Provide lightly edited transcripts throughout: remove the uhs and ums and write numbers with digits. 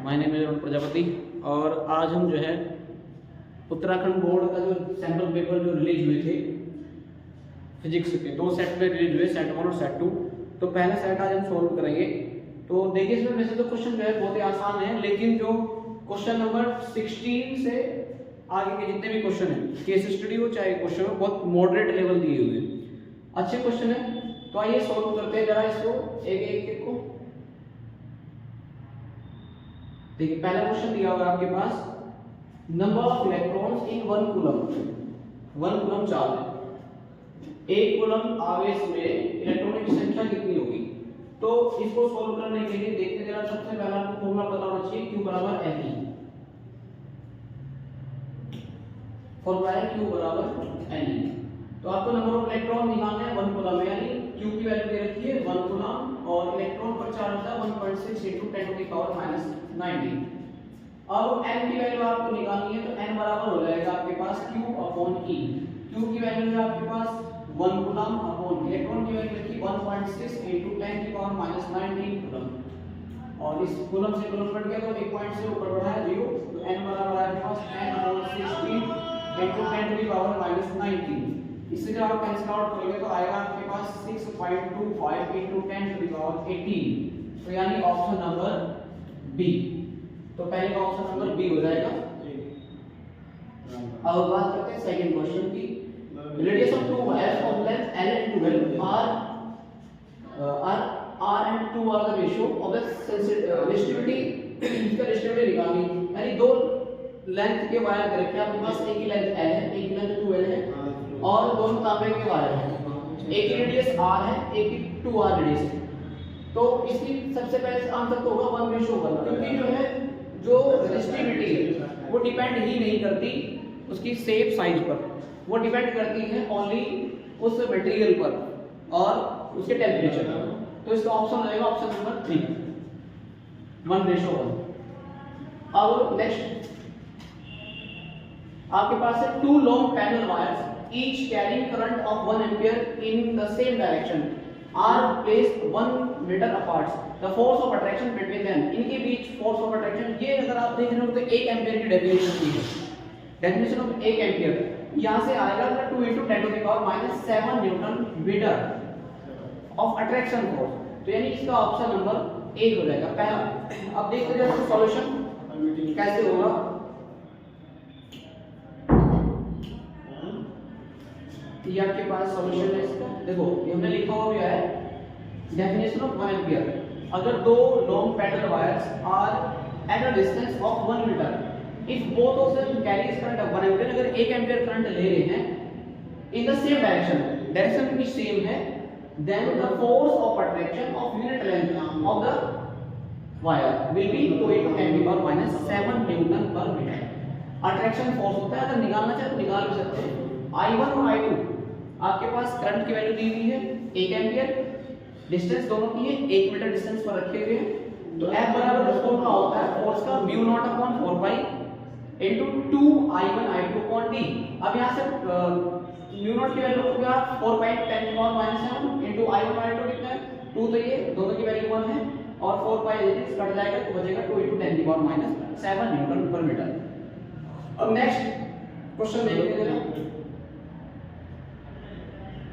My name is Arun Prajapati और आज हम जो है उत्तराखंड बोर्ड का जो सैम्पल पेपर जो रिलीज हुए थे फिजिक्स के 2 सेट में रिलीज हुए, सेट 1 और सेट 2। तो पहला सेट आज हम सोल्व करेंगे। तो देखिए इसमें वैसे तो क्वेश्चन जो है बहुत ही आसान है, लेकिन जो क्वेश्चन नंबर 16 से आगे के जितने भी क्वेश्चन हैं, केस स्टडी हो चाहे क्वेश्चन हो, बहुत मॉडरेट लेवल दिए हुए हैं, अच्छे क्वेश्चन है। तो आइए सोल्व करते हैं जरा इसको एक को। देखिए पहला क्वेश्चन दिया होगा आपके पास, number of electrons in 1 coulomb. 1 coulomb charge है, 1 कूलम आवेश में इलेक्ट्रॉनों की संख्या कितनी होगी। तो इसको सोल्व करने के लिए देखते जरा, सबसे पहला आपको फॉर्मूला पता होना चाहिए, Q बराबर Fe। फॉर्मूला है Q बराबर Ne। तो आपको नंबर ऑफ इलेक्ट्रॉन निकालना है 1 कूलम में, यानी Q की वैल्यू दे रखी है 1 कूलम और इलेक्ट्रॉन पर चार्ज है 1.6 × 10⁻⁻⁹। अब n की वैल्यू आपको निकालनी है, तो n बराबर हो जाएगा आपके पास Q/E। Q की वैल्यू है आपके पास 1 कूलम अपॉन इलेक्ट्रॉन की वैल्यू रखी 1.6 × 10⁻⁻⁹ कूलम, और इस कूलम से कूलम कट गया तो 1 पॉइंट से ऊपर बढ़ा है 0, तो n बराबर है आपके पास 10/16 × 10⁻⁹। इससे जब आप कैंसिल आउट करोगे तो आएगा आपके पास 6.25 × 10⁻18। तो यानी ऑप्शन नंबर बी। तो पहले का ऑप्शन नंबर बी हो जाएगा। अब बात करते हैं सेकंड क्वेश्चन की। Radius of 2 wires of length L and 12 R and 2 are the ratio of the resistivity। इसका रेजिस्टिविटी निकालनी, यानी दो लेंथ के वायर के रखे आपके पास, एक की लेंथ L है, एक की लेंथ 2L है और दोनों तांबे के वायर हैं। एक की रेडियस R है, एक की 2R रेडियस है। तो इसकी सबसे पहले आंसर तो होगा 1:1, क्योंकि जो है जो रेजिस्टिविटी है वो डिपेंड ही नहीं करती उसकी शेप साइज पर, वो डिपेंड करती है ओनली उस मटेरियल पर और उसके टेम्परेचर पर। तो इसका ऑप्शन रहेगा ऑप्शन नंबर 3, 1:1। अब नेक्स्ट आपके पास है 2 long parallel wires each carrying current of 1 ampere in the same direction are placed 1 meter apart। The force of attraction between them, इनके बीच force of attraction, ये अगर आप देख रहे हो तो 1 एम्पीयर की डेफिनेशन की है। डेफिनेशन ऑफ 1 एम्पीयर यहां से आएगा 2 × 10⁻⁷ newton metre of attraction force. तो यानी इसका ऑप्शन नंबर 1 हो जाएगा पहला। अब देखते हैं इसका सॉल्यूशन कैसे होगा। ये आपके पास सॉल्यूशन है इसका, देखो ये हमने लिखा हुआ भी है डेफिनेशन ऑफ 1 एम्पीयर। अगर दो long parallel wires are at a distance of 1 metre, if both of them carries current of 1 ampere, अगर 1 एम्पीयर करंट ले रहे हैं in the same direction, direction उनकी सेम है, then the force of attraction of unit length of the wire will be 2 × 10⁻⁷ Newton पर metre. Attraction force होता है, अगर निकालना चाहे तो निकाल भी सकते हैं। I1 और I2 आपके पास करंट की वैल्यू दी हुई है 1 एम्पीयर, डिस्टेंस दोनों की है 1 मीटर डिस्टेंस पर रखे हुए हैं। तो F बराबर जो फॉर्मूला होता है फोर्स का μ0/4π * 2I1I2/d। अब यहां से μ0 की वैल्यू हो गया 4π × 10⁻⁷ * I1I2 कितना है 2, तो ये दोनों की वैल्यू 1 है और 4π इस कट जाएगा तो बचेगा 2 × 10⁻⁷ न्यूटन पर मीटर। अब नेक्स्ट क्वेश्चन देखते हैं।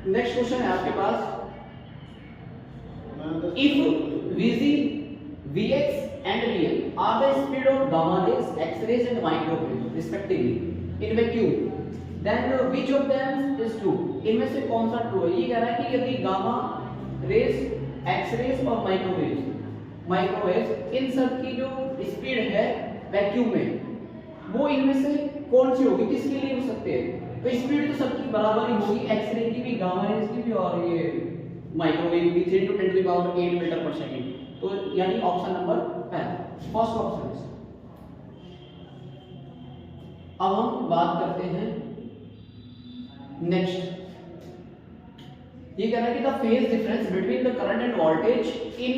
नेक्स्ट क्वेश्चन है आपके पास, if Vg, Vx and Vl are the speed of gamma rays, X rays and microwaves respectively in vacuum, then which of them is true। इनमें से कौन सा ट्रू है। ये कह रहा है कि यदि गामा रेस, एक्स रेस और माइक्रोवेव्स इन सब की जो स्पीड है वैक्यूम में, वो इनमें से कौन सी होगी, किसके लिए हो सकते हैं। तो स्पीड तो सबकी बराबर ही होगी, एक्स रे की भी, गामा रेस की भी और ये माइक्रोवेव की 3 × 10⁸ मीटर पर सेकंड। तो यानी ऑप्शन नंबर पहला, फर्स्ट ऑप्शन है। अब हम बात करते हैं नेक्स्ट। ये कह रहा है कि the phase difference between the current end voltage in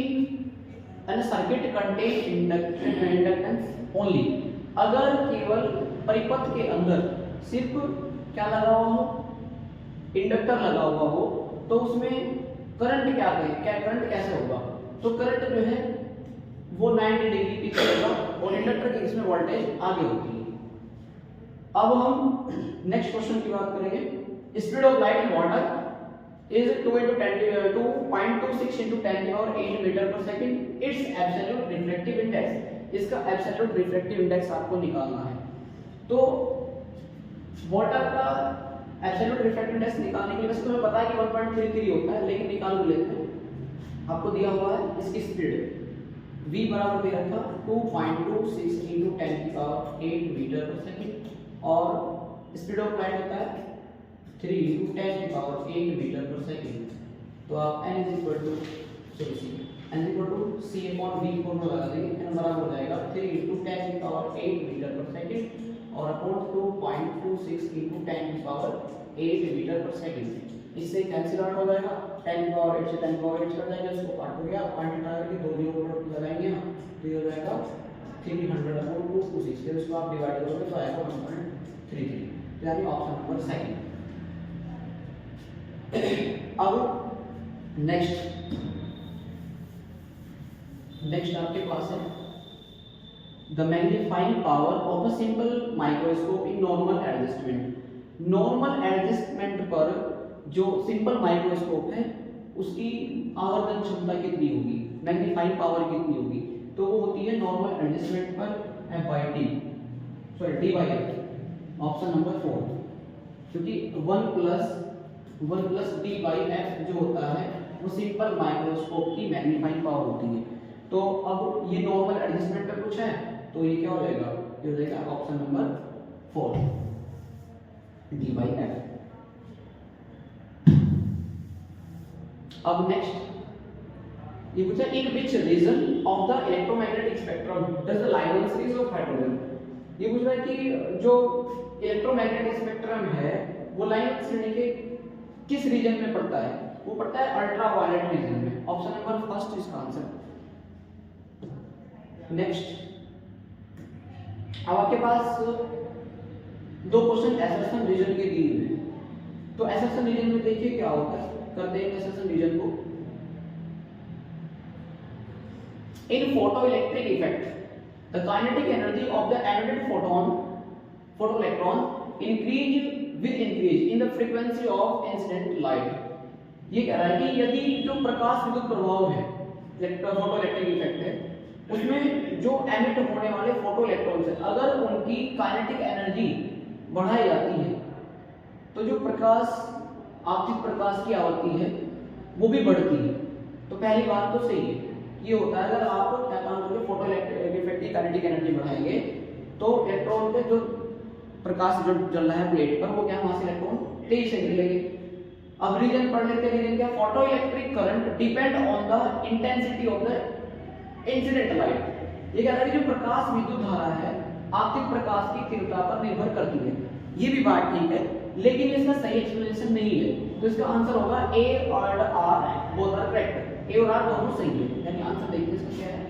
a circuit contain inductance only. अगर केवल परिपथ के अंदर सिर्फ क्या लगा हुआ हो, इंडक्टर लगा हुआ हो, तो उसमें करंट करंट कैसे होगा। तो करंट जो है वो 90 डिग्री पीछे होगा और इसमें वोल्टेज आगे होती है। अब हम नेक्स्ट क्वेश्चन की बात करेंगे। Speed of light in water is 2.26 into 10 to power 8 metre पर second. It's absolute refractive index, इसका एब्सोल्यूट रिफ्रैक्टिव इंडेक्स आपको निकालना है। तो वाटर का एब्सोल्यूट रिफ्रैक्टिव इंडेक्स निकालने के लिए वैसे तुम्हें पता है कि 1.33 होता है, लेकिन निकाल लेते हैं। आपको दिया हुआ है इसकी स्पीड v बराबर दे रखा 2.26 into 10 to power 8 मीटर पर सेकंड और स्पीड ऑफ लाइट होता है 3 into 10 to power 8 मीटर पर सेकंड। तो आप n is equal to c upon v formula लगा देंगे। n बराबर हो जाएगा 3 into 10 to power 8 मीटर पर सेकंड और upon 2.26 into 10 to power 8 metre पर सेकंड। इससे कैंसिल आउट हो जाएगा, 10 to power 8 से 10 to power 8 कट जाएगा, इसको काट हो गया, काट हटा करके दो जीरो लगाएंगे हम, तो ये हो जाएगा 300 अपॉन 226। फिर इसको आप डिवाइड करोगे तो आएगा 1.33, तो यानी ऑप्शन नंबर सेकंड। अब नेक्स्ट आपके पास है the magnifying power of a simple microscope in normal adjustment. Normal adjustment पर जो सिंपल माइक्रोस्कोप है उसकी आवर्धन क्षमता कितनी होगी, मैग्नीफाइंग पावर कितनी होगी, तो वो होती है नॉर्मल एडजस्टमेंट पर f/d, sorry d/f, option number 4, क्योंकि 1 प्लस d/f जो होता है वो सिंपल माइक्रोस्कोप की मैग्नीफाइंग पावर होती है। तो अब ये नॉर्मल एडजस्टमेंट पे कुछ है, तो ये क्या हो जाएगा, ये हो जाएगा ऑप्शन नंबर 4 d/f। अब नेक्स्ट ये पूछा in which region of the electromagnetic spectrum does the Lyman series of hydrogen. ये पूछ रहा है कि जो इलेक्ट्रोमैग्नेटिक स्पेक्ट्रम है वो लाइन श्रेणी के किस रीजन में पड़ता है, वो पड़ता है अल्ट्रावायलेट रीजन में। ऑप्शन नंबर फर्स्ट इसका आंसर। नेक्स्ट अब आपके पास दो क्वेश्चन एसएसएम रीजन के दिए हुए हैं। तो एसएसएम रीजन में देखिए क्या होता है, करते हैं एसएसएम रीजन को। In photoelectric effect the kinetic energy of the emitted photoelectron increase in the frequency of incident light. ये कह रहा है कि यदि जो प्रकाश विद्युत प्रभाव है, फोटोइलेक्ट्रिक इफेक्ट है, उसमें जो एमिट होने वाले फोटो इलेक्ट्रॉन्स है, अगर उनकी काइनेटिक एनर्जी बढ़ाई जाती है तो जो प्रकाश आपतित प्रकाश की आवृत्ति है वो भी बढ़ती है। तो पहली बात तो सही है, ये होता है अगर आप क्या काम करोगे, फोटो इफेक्ट की काइनेटिक एनर्जी बढ़ाएंगे तो इलेक्ट्रॉन के जो प्रकाश जो जल रहा है प्लेट पर वो क्या वहां से इलेक्ट्रॉन तेजी से निकलेंगे। अब रीजन पढ़ लेते हैं। रीजन क्या, photo electric current depend on the intensity of the incident light. ये कह रहा है कि जो प्रकाश विद्युत धारा है आपतित प्रकाश की तीव्रता पर निर्भर करती है। ये भी बात ठीक है, लेकिन इसका सही एक्सप्लेनेशन नहीं है। तो इसका आंसर होगा ए और आर बोथ आर करेक्ट। ए और आर दोनों सही है, यानी आंसर देखिए इसका क्या है,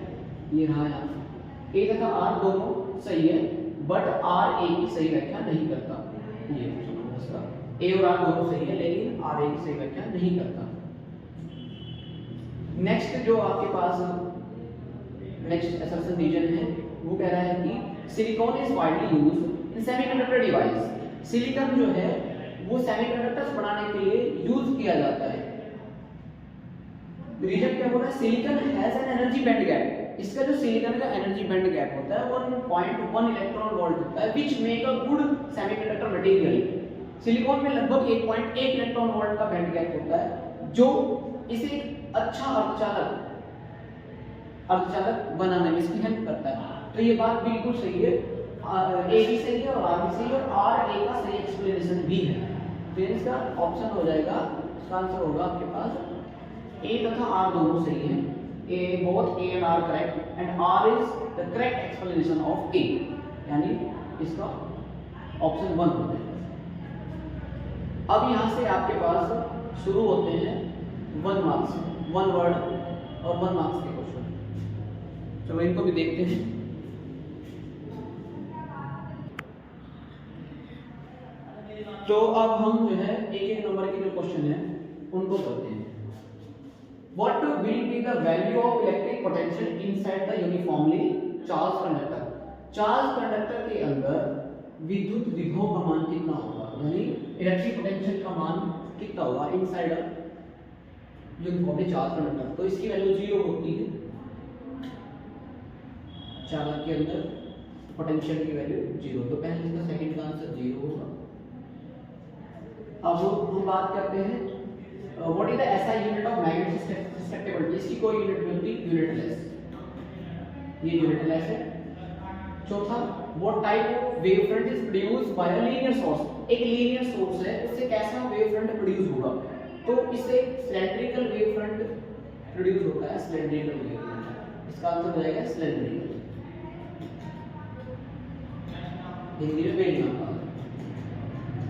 ये रहा है आंसर। ए तथा आर दोनों सही है, बट आर ए की सही व्याख्या नहीं करता। ये इसका ए और आर दोनों सही है, लेकिन आर ए की सही व्याख्या नहीं करता। नेक्स्ट जो आपके पास नेक्स्ट असर्शन रीजन है वो कह रहा है कि silicon is widely used in semiconductor device. Silicon जो है वो सेमीकंडक्टर्स बनाने के लिए यूज किया जाता है। रीजन क्या बोल रहा है, silicon has an energy band gap. इसका जो सिलिकॉन का एनर्जी बैंड गैप होता है 1.1 इलेक्ट्रॉन वोल्ट होता है, which make a good semiconductor material. Silicon में लगभग 1.1 इलेक्ट्रॉन वोल्ट का बैंड गैप होता है, जो इसे अच्छा अर्धचालक बनाने में इसकी हेल्प करता है। तो ये बात बिल्कुल सही है, ए भी सही है और आर भी सही है, और आर ए का सही एक्सप्लेनेशन भी है। तो इसका ऑप्शन हो जाएगा, इसका आंसर होगा आपके पास ए तथा आर दोनों सही हैं। A both A and R correct and R is the correct explanation of A, यानी इसका ऑप्शन 1 हो जाएगा। अब यहाँ से आपके पास शुरू होते हैं 1 मार्क्स, 1 वर्ड और 1 मार्क्स के क्वेश्चन। चलो इनको भी देखते हैं। तो अब हम जो है एक एक नंबर के जो क्वेश्चन है उनको करते हैं। What will be the value of electric potential inside the uniformly charged conductor? Charge conductor के अंदर विद्युत विभव का मान कितना होगा, यानी इलेक्ट्रिक पोटेंशियल का मान कितना होगा इनसाइड यूनिफॉर्मली चार्ज कंडक्टर। तो इसकी वैल्यू 0 होती है, चालक के अंदर पोटेंशियल की वैल्यू 0। तो पहले इसका सेकंड का आंसर 0 होगा। अब हम बात करते हैं what is the SI unit of magnetic destructibility. इसकी कोई यूनिट नहीं होती, यूनिटलेस, ये यूनिटलेस है। चौथा, what type of wave front is produced by a linear source. एक लीनियर सोर्स है, उससे कैसा वेव फ्रंट प्रोड्यूस होगा, तो इससे सिलेंड्रिकल वेव फ्रंट प्रोड्यूस होता है, सिलेंड्रिकल वेव फ्रंट। इसका आंसर हो जाएगा सिलेंड्रिकल, हिंदी में बेलनाकार,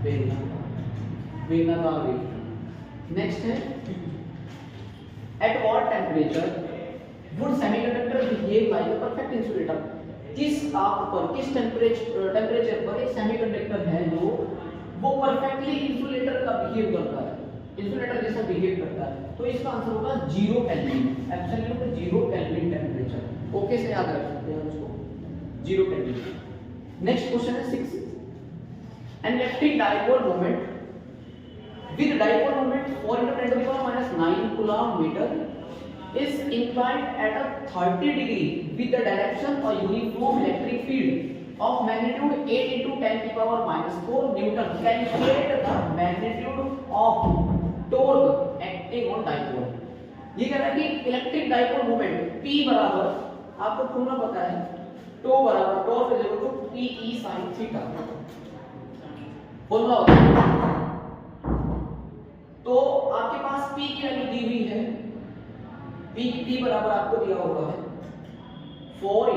बेलनाकार, बेलनाकार वेव फ्रंट। नेक्स्ट है at what temperature would semiconductor behave like a perfect insulator. किस ताप पर, किस टेम्परेचर पर एक सेमीकंडक्टर है जो वो परफेक्टली इंसुलेटर का बिहेव करता है, इंसुलेटर जैसा बिहेव करता है। तो इसका आंसर होगा 0 kelvin, absolute 0 kelvin temperature. Okay से याद रख सकते हैं उसको, 0 केल्विन। नेक्स्ट क्वेश्चन है 6, an electric dipole moment with dipole moment 4 × 10⁻⁹ coulomb meter is inclined at a 30 degree with the direction or uniform electric field of magnitude 8 × 10⁻⁴ Newton. Calculate the magnitude of torque acting on dipole. ये कह रहा है कि electric dipole moment P बराबर आपको formula पता है, tau बराबर torque is equal to PE sin theta, formula होता है। तो आपके पास P की वैल्यू दी हुई है, P बराबर आपको दिया हुआ है 4 ×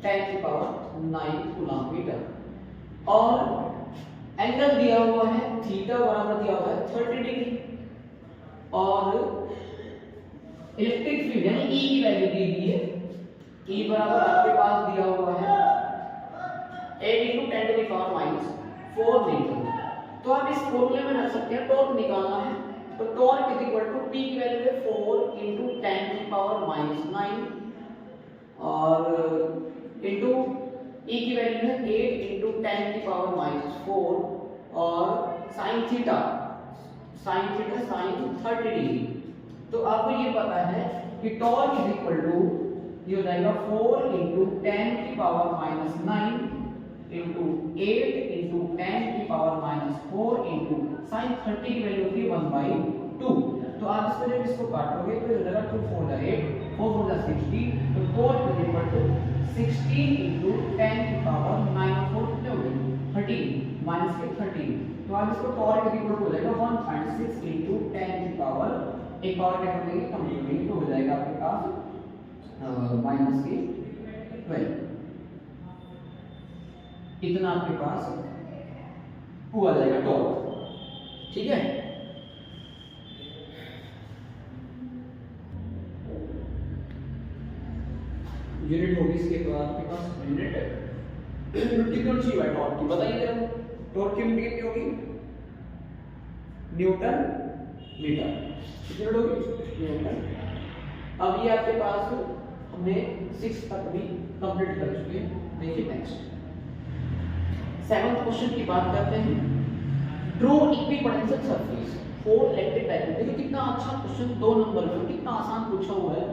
10⁹ कूलम्ब मीटर, और एंगल दिया हुआ है थीटा बराबर दिया हुआ है 30 डिग्री, और इलेक्ट्रिक फील्ड यानी E की वैल्यू दी हुई है, E बराबर आपके पास दिया हुआ है 8 × 10⁻⁴ न्यूटन। तो आप इस फॉर्मूले में रख सकते हैं, टॉर्क निकालना है तो torque is equal to P की वैल्यू है 4 × 10⁻⁹ और इनटू E की वैल्यू है 8 × 10⁻⁴ और sin थीटा sin 30 डिग्री। तो आपको ये पता है कि टॉर्क इज इक्वल टू ये हो जाएगा 4 × 10⁻⁹ into 8 × 10⁻⁴ into sin 30 की वैल्यू होती है 1/2। तो आप इसको जब इसको काटोगे तो ये हो जाएगा 2 4 8 4 4 60, तो टॉर्क इज इक्वल टू 16 × 10⁻⁴ कितने हो गए 13 माइनस के 13। तो आप इसको टॉर्क इज इक्वल टू हो जाएगा 1.6 × 10 एक पावर क्या कर देंगे कम कर देंगे, तो हो जाएगा आपके पास माइनस के 12। इतना आपके पास हुआ जाएगा टॉर्क, ठीक है। यूनिट होगी इसके बाद आपके पास यूनिट कितनी चाहिए भाई टॉर्क की, बताइए जरा। टॉर्क की यूनिट कितनी होगी, न्यूटन मीटर, कितनी यूनिट होगी न्यूटन। अब ये आपके पास हमने 6 तक भी कंप्लीट कर चुके हैं। देखिए नेक्स्ट 7th क्वेश्चन की बात करते हैं। Draw equipotential surface for electric dipole. देखिए कितना अच्छा क्वेश्चन 2 नंबर में, कितना आसान पूछा हुआ है।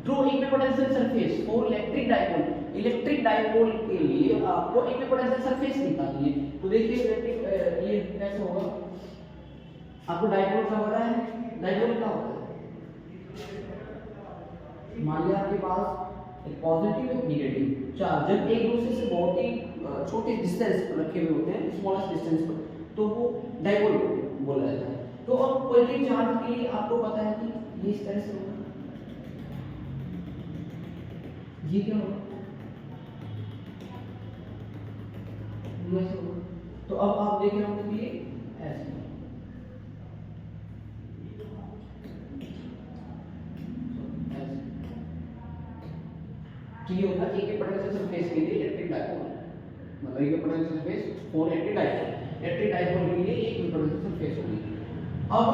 Draw equipotential surface for electric dipole. Electric dipole के लिए आपको इक्विपोटेंशियल सरफेस निकालनी है। तो देखिए इलेक्ट्रिक ये कैसे होगा, आपको डाइपोल का पता है, डाइपोल क्या होता है, मान लिया आपके पास एक पॉजिटिव एक नेगेटिव चार्ज जब एक दूसरे से बहुत ही छोटे डिस्टेंस पर रखे हुए होते हैं, स्मॉलेस्ट डिस्टेंस पर, तो वो डाइपोल बोला जाता है। तो अब पॉजिटिव चार्ज के लिए आपको पता है कि ये इस तरह से होगा, ये क्या होगा, ये ऐसे होगा। तो अब आप देख रहे होंगे कि ये ऐसे ये होगा इक्विपोटेंशियल सरफेस के लिए इलेक्ट्रिक डाइपोल, मतलब equipotential surface for electric dipole. Electric dipole के लिए एक इक्विपोटेंशियल सरफेस होगी। अब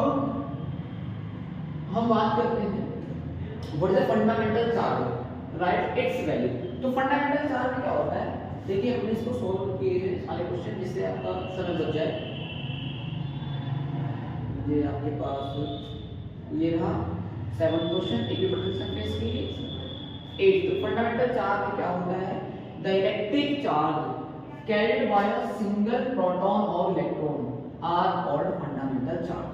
हम बात करते हैं what is the fundamental charge, right it's value. तो फंडामेंटल चार्ज क्या देखिए हमने इसको सॉल्व किए हैं सारे क्वेश्चन, जिससे आपका समय बच जाए। ये आपके पास ये रहा 7 क्वेश्चन इक्विपोटेंशियल सरफेस के लिए। 8 फंडामेंटल चार्ज क्या होता है? The electric charge carried by a single proton और electron are called fundamental charge.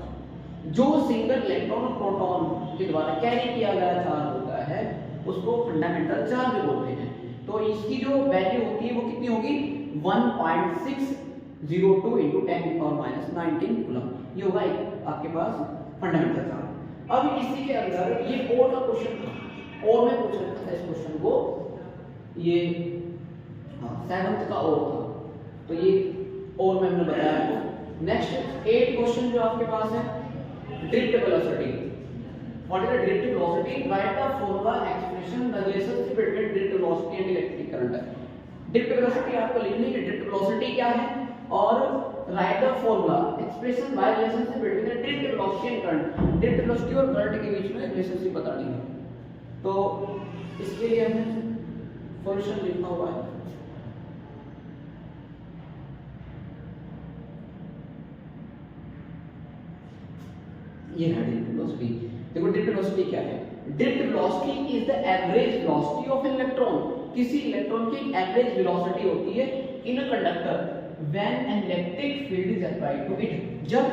जो सिंगल इलेक्ट्रॉन और प्रोटॉन के द्वारा कैरी किया गया चार्ज होता है उसको फंडामेंटल चार्ज बोलते हैं। तो इसकी जो वैल्यू होती है वो कितनी होगी? 1.602 × 10⁻⁹ कूलम। ये होगा आपके पास फंडामेंटल चार्ज। अब इसी के अंदर ये और का क्वेश्चन था, और में पूछ रखा था इस क्वेश्चन को, ये 7th का और था, तो ये और में हमने बताया आपको। नेक्स्ट 8 क्वेश्चन जो आपके पास है, drift velocity. What is the drift velocity? Right the formula expression the relationship between drift velocity and electric current. Drift velocity आपको लिखनी है, ड्रिफ्ट वेलोसिटी क्या है, और right the formula expression by relationship between the drift velocity and current. Drift velocity और current के बीच में relationship बतानी है। तो इसके लिए हमने सॉल्यूशन लिखा हुआ है। ये है ड्रिफ्ट वेलोसिटी। देखो ड्रिफ्ट वेलोसिटी क्या है? Drift velocity is the average velocity of an electron. किसी इलेक्ट्रॉन की एवरेज वेलोसिटी होती है in a conductor when an electric field is applied to it. जब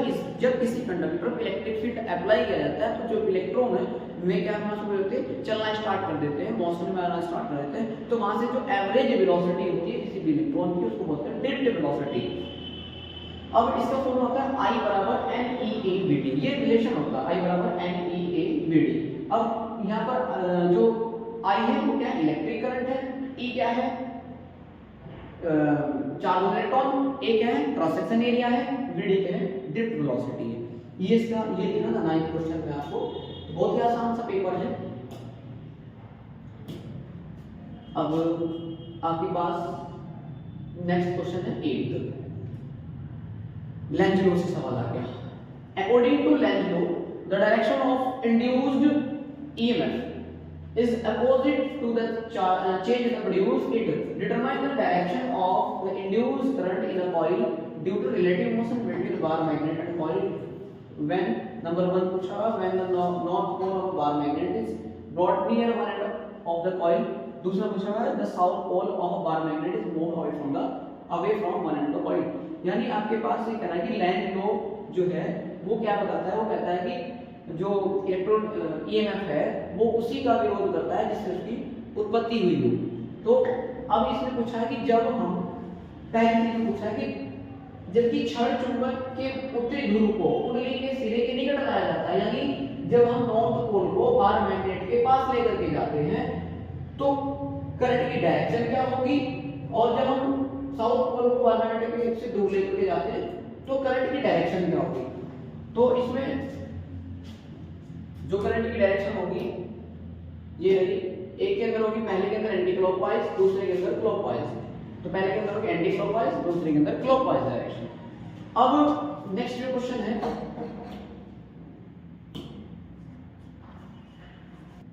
किसी कंडक्टर पर इलेक्ट्रिक फील्ड अप्लाई किया जाता है तो जो इलेक्ट्रॉन है वे क्या करना शुरू होते हैं, चलना स्टार्ट कर देते हैं, मोशन में आना स्टार्ट कर देते हैं। तो वहां से जो एवरेज वेलोसिटी होती है किसी भी इलेक्ट्रॉन की उसको बोलते हैं ड्रिफ्ट वेलोसिटी। अब इसका फॉर्मूला होता है I बराबर NEA/VD। ये रिलेशन होता है I बराबर NEA/VD। अब यहाँ पर जो I है वो क्या है? इलेक्ट्रिक करंट है। E क्या है? Charge on electron. A क्या है? क्रॉस सेक्शन एरिया है। VD क्या है? ड्रिफ्ट वेलोसिटी है। ये इसका ये लिखा था 9th क्वेश्चन में आपको, बहुत ही आसान सा पेपर है। अब आपके पास नेक्स्ट क्वेश्चन है 8th। लेंज लॉ से सवाल आ गया। According to Lenz law the direction of induced EMF is opposite to the change in the produced. It determines the direction of the induced current in a coil due to relative motion between bar magnet and coil. When number 1 पूछा, when the north pole of bar magnet is brought near one end of the coil. दूसरा पूछा है the south pole of a bar magnet is moved away from one end of the coil. यानी आपके पास ये कहना है कि Lenz law जो है वो क्या बताता है? वो कहता है कि जो इलेक्ट्रॉन ईएमएफ है वो उसी का विरोध करता है जिससे उसकी उत्पत्ति हुई हो। तो अब इसने पूछा है कि जब हम पहली चीज पूछा है कि जबकि क्षण चुंबक के उत्तरी ध्रुव को कुंडली के सिरे के निकट लाया जाता है, यानी जब हम नॉर्थ पोल को बार मैग्नेट के पास लेकर के जाते हैं तो करंट की डायरेक्शन क्या होगी, और जब हम साउथ पोल को बार मैग्नेट के से दूर लेकर के जाते हैं तो करंट की डायरेक्शन क्या होगी। तो इसमें जो करंट की डायरेक्शन होगी ये रही, एक के अंदर होगी, पहले के अंदर एंटी क्लॉकवाइज, दूसरे के अंदर क्लॉकवाइज। तो पहले के अंदर होगी एंटी क्लॉकवाइज, दूसरे के अंदर क्लॉकवाइज डायरेक्शन। अब नेक्स्ट जो क्वेश्चन है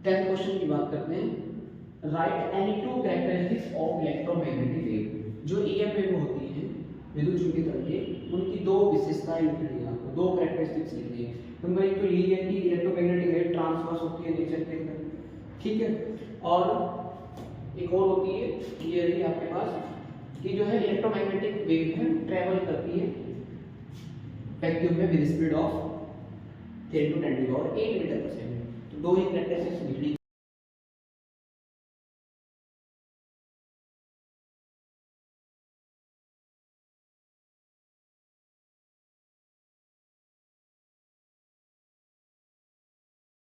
10th क्वेश्चन की बात करते हैं। Right any two characteristics of electromagnetic wave. जो ईएम वेव होती है विद्युत चुंबकीय तरंगें, उनकी दो विशेषताएं लिखनी है आपको, दो कैरेक्टरिस्टिक्स लिखनी है। नंबर 1 तो ये है कि इलेक्ट्रोमैग्नेटिक वेव ट्रांसवर्स होती है नेचर के अंदर, ठीक है। और एक और होती है ये रही आपके पास कि जो है इलेक्ट्रोमैग्नेटिक वेव है ट्रैवल करती है वैक्यूम में with speed of 10 to 10⁸ metre पर सेकंड। तो दो ही कैरेक्टरिस्टिक्स लिखनी